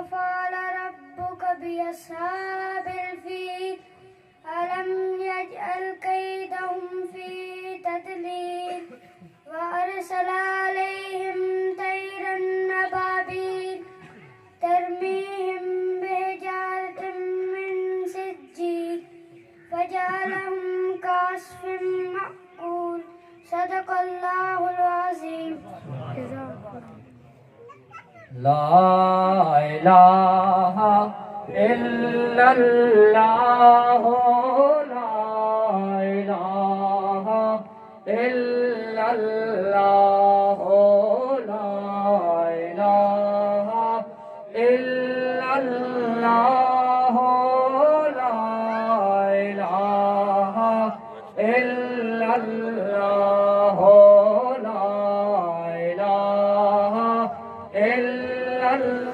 وفعل ربك بأصحاب الفيل ألم يجعل كيدهم في تضليل وأرسل عليهم طيرا أبابيل ترميهم بحجارة من سجيل فجعلهم كعصف مأكول صدق الله العظيم. لا إله إلا الله لا إله إلا الله لا إله إلا الله لا إله إلا الله لا إله إلا الله.